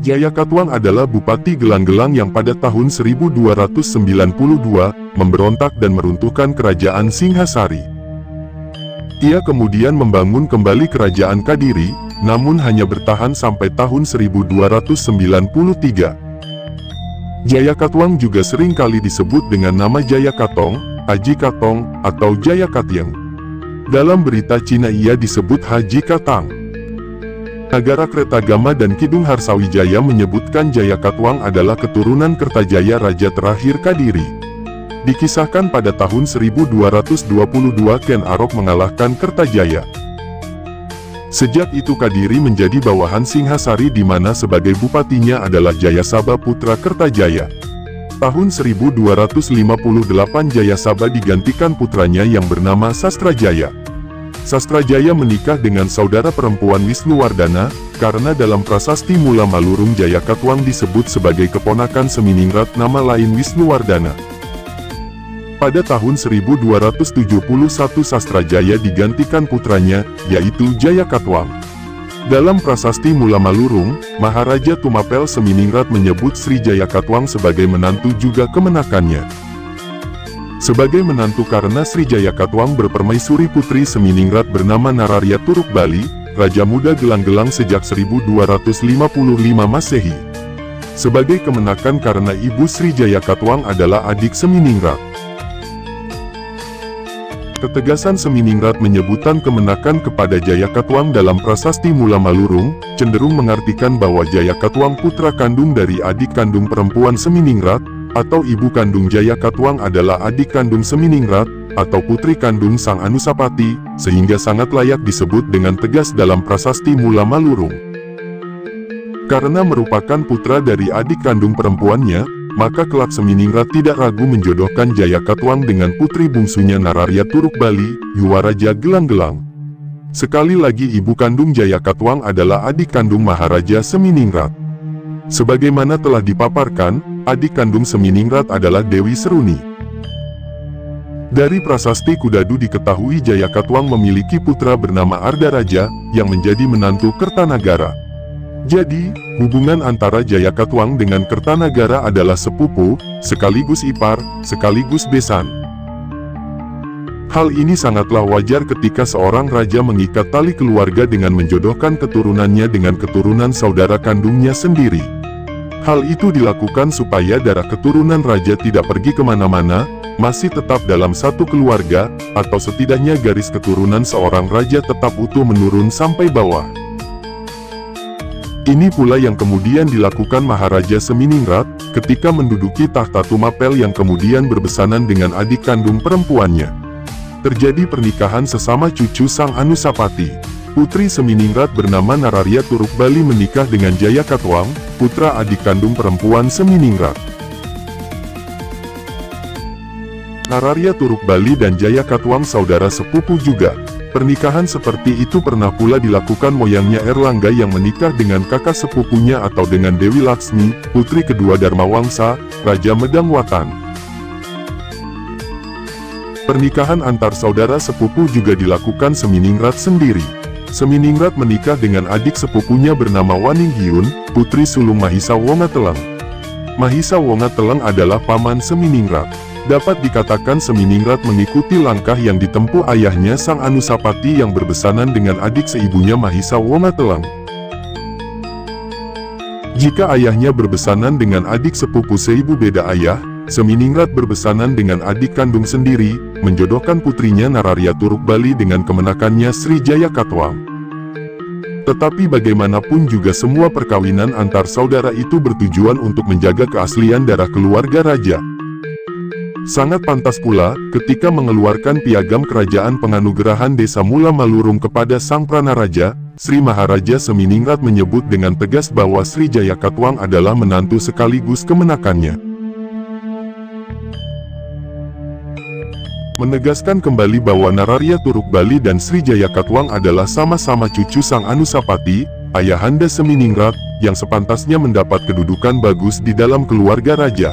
Jayakatwang adalah Bupati Gelang-Gelang yang pada tahun 1292 memberontak dan meruntuhkan kerajaan Singhasari. Ia kemudian membangun kembali kerajaan Kadiri, namun hanya bertahan sampai tahun 1293. Jayakatwang juga sering kali disebut dengan nama Jayakatong, Haji Katong, atau Jayakatyang. Dalam berita Cina ia disebut Haji Katang. Nagarakretagama dan Kidung Harsawijaya menyebutkan Jayakatwang adalah keturunan Kertajaya Raja terakhir Kadiri. Dikisahkan pada tahun 1222 Ken Arok mengalahkan Kertajaya. Sejak itu Kadiri menjadi bawahan Singhasari di mana sebagai bupatinya adalah Jayasaba putra Kertajaya. Tahun 1258 Jayasaba digantikan putranya yang bernama Sastrajaya. Sastrajaya menikah dengan saudara perempuan Wisnuwardana, karena dalam prasasti Mula Malurung Jayakatwang disebut sebagai keponakan Seminingrat nama lain Wisnuwardana. Pada tahun 1271 Sastrajaya digantikan putranya, yaitu Jayakatwang. Dalam prasasti Mula Malurung, Maharaja Tumapel Seminingrat menyebut Sri Jayakatwang sebagai menantu juga kemenakannya. Sebagai menantu karena Sri Jayakatwang berpermaisuri putri Seminingrat bernama Nararya Turuk Bali, Raja Muda Gelang-Gelang sejak 1255 Masehi. Sebagai kemenakan karena ibu Sri Jayakatwang adalah adik Seminingrat. Ketegasan Seminingrat menyebutan kemenakan kepada Jayakatwang dalam prasasti Mula Malurung, cenderung mengartikan bahwa Jayakatwang putra kandung dari adik kandung perempuan Seminingrat, atau ibu kandung Jayakatwang adalah adik kandung Seminingrat, atau putri kandung Sang Anusapati, sehingga sangat layak disebut dengan tegas dalam prasasti Mula Malurung. Karena merupakan putra dari adik kandung perempuannya, maka kelak Seminingrat tidak ragu menjodohkan Jayakatwang dengan putri bungsunya Nararya Turuk Bali, Yuwaraja Gelang-Gelang. Sekali lagi ibu kandung Jayakatwang adalah adik kandung Maharaja Seminingrat. Sebagaimana telah dipaparkan, adik kandung Seminingrat adalah Dewi Seruni. Dari prasasti Kudadu diketahui Jayakatwang memiliki putra bernama Ardaraja, yang menjadi menantu Kertanagara. Jadi, hubungan antara Jayakatwang dengan Kertanagara adalah sepupu, sekaligus ipar, sekaligus besan. Hal ini sangatlah wajar ketika seorang raja mengikat tali keluarga dengan menjodohkan keturunannya dengan keturunan saudara kandungnya sendiri. Hal itu dilakukan supaya darah keturunan raja tidak pergi kemana-mana, masih tetap dalam satu keluarga, atau setidaknya garis keturunan seorang raja tetap utuh menurun sampai bawah. Ini pula yang kemudian dilakukan Maharaja Seminingrat, ketika menduduki tahta Tumapel yang kemudian berbesanan dengan adik kandung perempuannya. Terjadi pernikahan sesama cucu Sang Anusapati. Putri Seminingrat bernama Nararya Turuk Bali menikah dengan Jayakatwang, putra adik kandung perempuan Seminingrat. Nararya Turuk Bali dan Jayakatwang saudara sepupu juga. Pernikahan seperti itu pernah pula dilakukan moyangnya Erlangga yang menikah dengan kakak sepupunya atau dengan Dewi Laksmi, putri kedua Dharmawangsa, Raja Medangwatan. Pernikahan antar saudara sepupu juga dilakukan Seminingrat sendiri. Seminingrat menikah dengan adik sepupunya bernama Waninghyun, putri sulung Mahisa Wongatelang. Mahisa Wongatelang adalah paman Seminingrat. Dapat dikatakan Seminingrat mengikuti langkah yang ditempuh ayahnya Sang Anusapati yang berbesanan dengan adik seibunya Mahisa Wongatelang. Jika ayahnya berbesanan dengan adik sepupu seibu beda ayah, Seminingrat berbesanan dengan adik kandung sendiri, menjodohkan putrinya Nararya Turuk Bali dengan kemenakannya Sri Jayakatwang. Tetapi bagaimanapun juga semua perkawinan antar saudara itu bertujuan untuk menjaga keaslian darah keluarga raja. Sangat pantas pula, ketika mengeluarkan piagam kerajaan penganugerahan desa Mula Malurung kepada Sang Pranaraja, Sri Maharaja Seminingrat menyebut dengan tegas bahwa Sri Jayakatwang adalah menantu sekaligus kemenakannya. Menegaskan kembali bahwa Nararya Turuk Bali dan Sri Jayakatwang adalah sama-sama cucu Sang Anusapati, ayahanda Seminingrat, yang sepantasnya mendapat kedudukan bagus di dalam keluarga raja.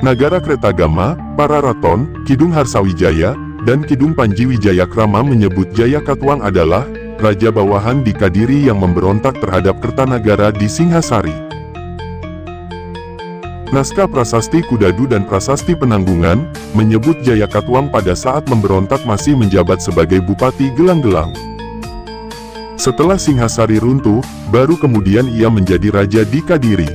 Nagarakretagama, Pararaton, Kidung Harsawijaya, dan Kidung Panji Wijayakrama menyebut Jayakatwang adalah raja bawahan di Kadiri yang memberontak terhadap Kertanagara di Singhasari. Naskah Prasasti Kudadu dan Prasasti Penanggungan menyebut Jayakatwang pada saat memberontak masih menjabat sebagai Bupati Gelang-Gelang. Setelah Singhasari runtuh, baru kemudian ia menjadi raja di Kadiri.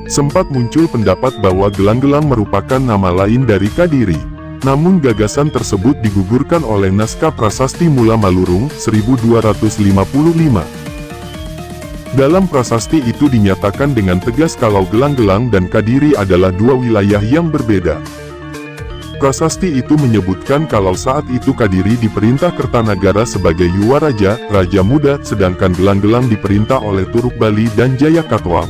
Sempat muncul pendapat bahwa Gelang-Gelang merupakan nama lain dari Kadiri. Namun gagasan tersebut digugurkan oleh Naskah Prasasti Mula Malurung 1255. Dalam prasasti itu dinyatakan dengan tegas kalau Gelang-Gelang dan Kadiri adalah dua wilayah yang berbeda. Prasasti itu menyebutkan kalau saat itu Kadiri diperintah Kertanagara sebagai Yuwaraja, Raja Muda, sedangkan Gelang-Gelang diperintah oleh Turuk Bali dan Jayakatwang.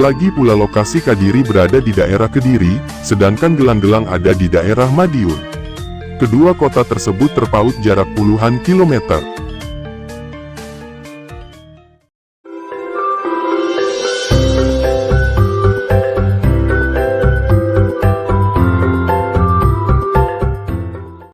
Lagi pula lokasi Kadiri berada di daerah Kediri, sedangkan Gelang-Gelang ada di daerah Madiun. Kedua kota tersebut terpaut jarak puluhan kilometer.